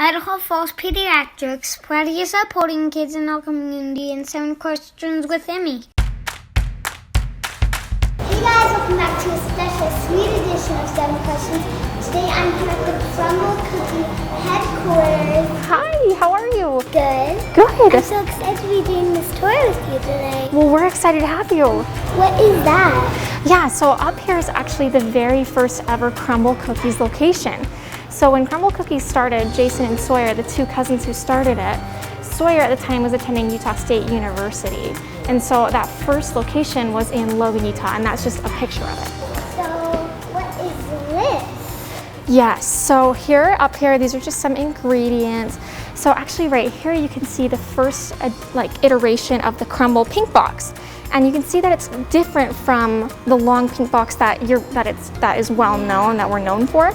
Idaho Falls Pediatrics, proudly supporting kids in our community, and 7 questions with Emmy. Hey guys, welcome back to a special sweet edition of 7 questions. Today I'm here at the Crumbl Cookies Headquarters. Hi, how are you? Good. Good. I'm so excited to be doing this tour with you today. Well, we're excited to have you. What is that? Yeah, so up here is actually the very first ever Crumbl Cookies location. So when Crumbl Cookies started, Jason and Sawyer, the 2 cousins who started it, Sawyer at the time was attending Utah State University. And so that first location was in Logan, Utah, and that's just a picture of it. So what is this? Yes, so up here, these are just some ingredients. So actually right here, you can see the first iteration of the Crumbl pink box. And you can see that it's different from the long pink box that is well known, that we're known for.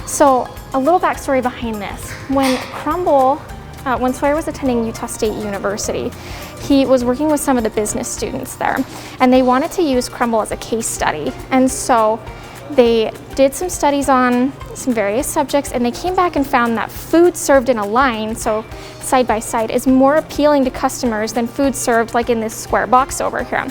So a little backstory behind this. When Sawyer was attending Utah State University, he was working with some of the business students there, and they wanted to use Crumbl as a case study. And so they did some studies on some various subjects, and they came back and found that food served in a line, so side by side, is more appealing to customers than food served like in this square box over here.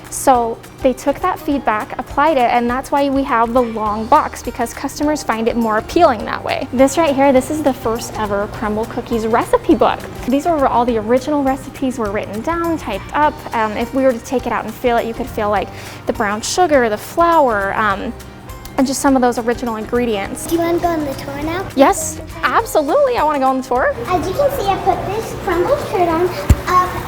So they took that feedback, applied it, and that's why we have the long box, because customers find it more appealing that way. This right here, this is the first ever Crumbl Cookies recipe book. These are where all the original recipes were written down, typed up. If we were to take it out and feel it, you could feel like the brown sugar, the flour, and just some of those original ingredients. Do you want to go on the tour now? Yes, absolutely, I want to go on the tour. As you can see, I put this Crumbl shirt on,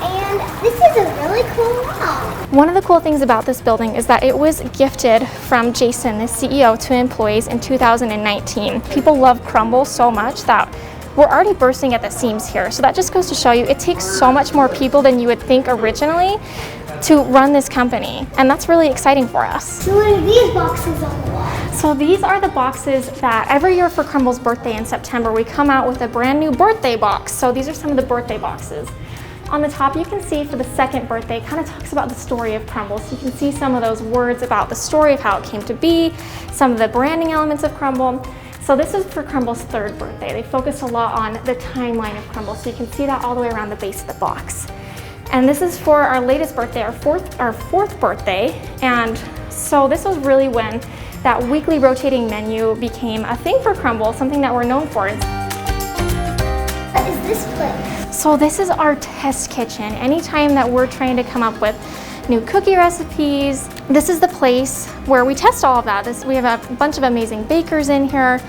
and this is a really cool wall. One of the cool things about this building is that it was gifted from Jason, the CEO, to employees in 2019. People love Crumbl so much that we're already bursting at the seams here. So that just goes to show you it takes so much more people than you would think originally to run this company, and that's really exciting for us. So what are these boxes on the wall? So these are the boxes that every year for Crumbl's birthday in September, we come out with a brand new birthday box. So these are some of the birthday boxes. On the top, you can see for the second birthday, it kind of talks about the story of Crumbl. So you can see some of those words about the story of how it came to be, some of the branding elements of Crumbl. So this is for Crumbl's 3rd birthday. They focused a lot on the timeline of Crumbl, so you can see that all the way around the base of the box. And this is for our latest birthday, our fourth birthday. And so this was really when that weekly rotating menu became a thing for Crumbl, something that we're known for. What is this place? So this is our test kitchen. Anytime that we're trying to come up with new cookie recipes, this is the place where we test all of that. We have a bunch of amazing bakers in here.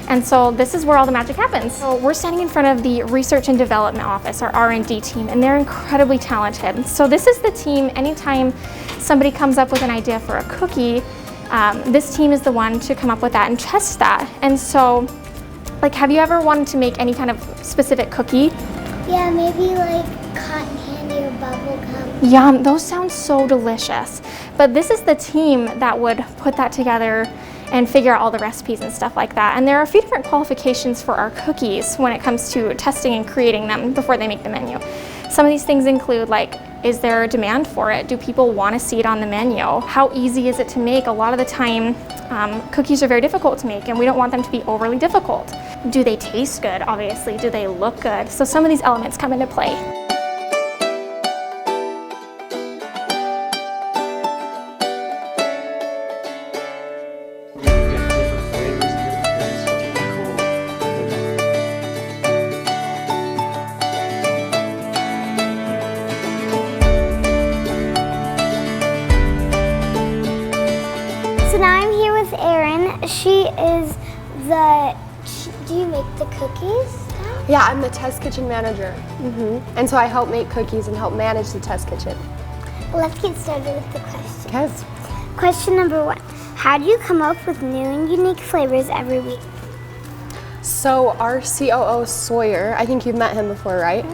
And so this is where all the magic happens. So we're standing in front of the Research and Development Office, our R&D team, and they're incredibly talented. So this is the team, anytime somebody comes up with an idea for a cookie, this team is the one to come up with that and test that. And so, have you ever wanted to make any kind of specific cookie? Yeah, maybe like cotton candy or bubble gum. Yum, those sound so delicious. But this is the team that would put that together and figure out all the recipes and stuff like that. And there are a few different qualifications for our cookies when it comes to testing and creating them before they make the menu. Some of these things include is there a demand for it? Do people want to see it on the menu? How easy is it to make? A lot of the time, cookies are very difficult to make, and we don't want them to be overly difficult. Do they taste good? Obviously, do they look good? So some of these elements come into play. So now I'm here with Erin. Do you make the cookies? Yeah, I'm the test kitchen manager. And so I help make cookies and help manage the test kitchen. Let's get started with the questions. Okay. Question number 1. How do you come up with new and unique flavors every week? So our COO, Sawyer, I think you've met him before, right?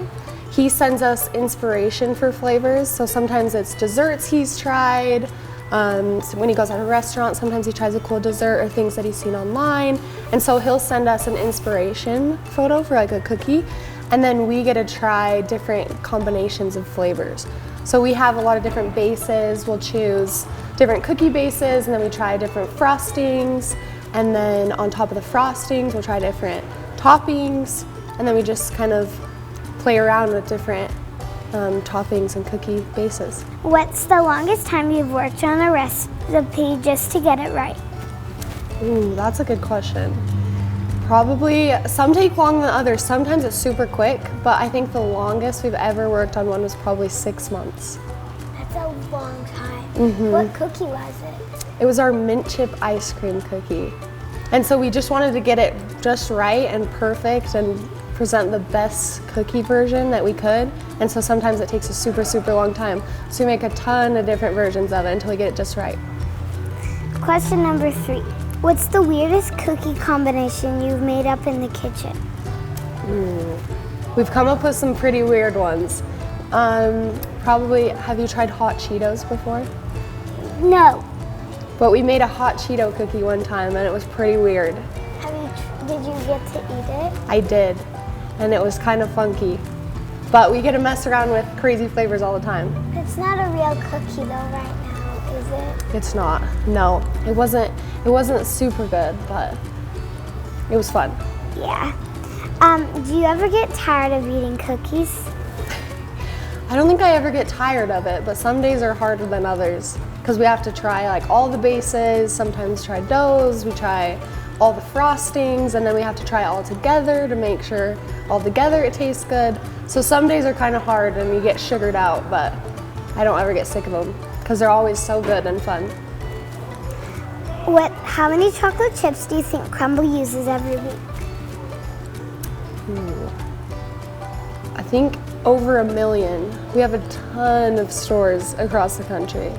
He sends us inspiration for flavors. So sometimes it's desserts he's tried. So when he goes out to a restaurant, sometimes he tries a cool dessert or things that he's seen online. And so he'll send us an inspiration photo for a cookie, and then we get to try different combinations of flavors. So we have a lot of different bases. We'll choose different cookie bases, and then we try different frostings. And then on top of the frostings, we'll try different toppings. and then we just kind of play around with different toppings and cookie bases. What's the longest time you've worked on a recipe just to get it right? Ooh, that's a good question. Probably, some take longer than others. Sometimes it's super quick, but I think the longest we've ever worked on one was probably 6 months. That's a long time. What cookie was it? It was our mint chip ice cream cookie. And so we just wanted to get it just right and perfect and present the best cookie version that we could. And so sometimes it takes a super, super long time. So we make a ton of different versions of it until we get it just right. Question number 3. What's the weirdest cookie combination you've made up in the kitchen? We've come up with some pretty weird ones. Probably, have you tried hot Cheetos before? No. But we made a hot Cheeto cookie one time and it was pretty weird. Did you get to eat it? I did, and it was kind of funky. But we get to mess around with crazy flavors all the time. It's not a real cookie though right now, is it? It's not, no. It wasn't super good, but it was fun. Yeah. Do you ever get tired of eating cookies? I don't think I ever get tired of it, but some days are harder than others because we have to try like all the bases, sometimes try doughs, we try all the frostings, and then we have to try it all together to make sure all together it tastes good. So some days are kind of hard and we get sugared out, but I don't ever get sick of them because they're always so good and fun. How many chocolate chips do you think Crumbl uses every week? I think over 1 million. We have a ton of stores across the country.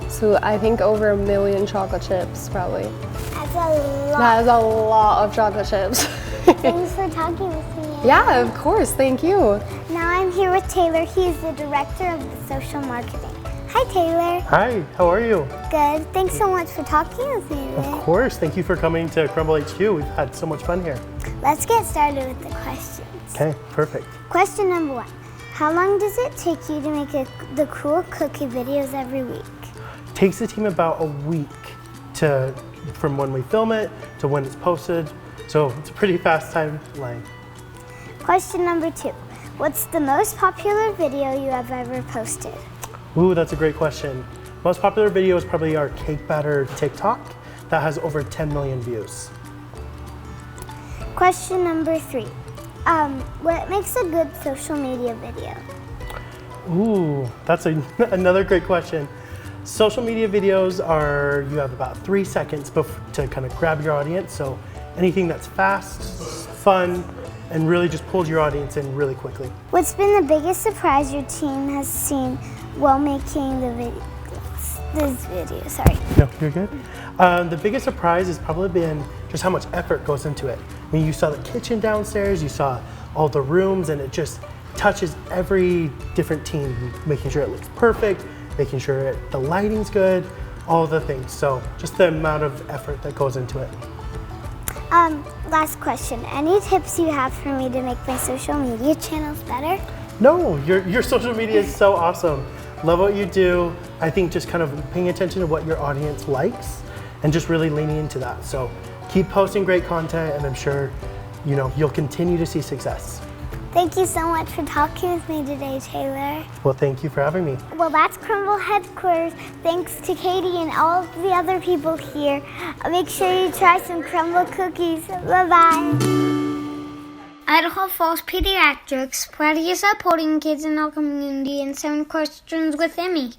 So I think over 1 million chocolate chips probably. That's a lot. That is a lot of chocolate chips. Thanks for talking with me. Yeah, of course, thank you. Now I'm here with Taylor. He's the director of the social marketing. Hi, Taylor. Hi, how are you? Good. Thanks so much for talking with me today. Of course, thank you for coming to Crumbl HQ. We've had so much fun here. Let's get started with the questions. Okay, perfect. Question number 1. How long does it take you to make the cool cookie videos every week? Takes the team about a week from when we film it to when it's posted. So it's a pretty fast timeline. Question number 2. What's the most popular video you have ever posted? Ooh, that's a great question. Most popular video is probably our cake batter TikTok that has over 10 million views. Question number 3. What makes a good social media video? Ooh, that's another great question. Social media videos are, you have about 3 seconds to kind of grab your audience. So anything that's fast, fun, and really just pulls your audience in really quickly. What's been the biggest surprise your team has seen while making this video? Sorry. No, you're good. The biggest surprise has probably been just how much effort goes into it. I mean, you saw the kitchen downstairs, you saw all the rooms, and it just touches every different team, making sure it looks perfect, making sure the lighting's good, all the things. So just the amount of effort that goes into it. Last question. Any tips you have for me to make my social media channels better? No, your social media is so awesome. Love what you do. I think just kind of paying attention to what your audience likes and just really leaning into that. So keep posting great content, and I'm sure you'll continue to see success. Thank you so much for talking with me today, Taylor. Well, thank you for having me. Well, that's Crumbl Headquarters. Thanks to Katie and all of the other people here. Make sure you try some Crumbl cookies. Bye-bye. Idaho Falls Pediatrics, proudly supporting kids in our community, and 7 questions with Emmy.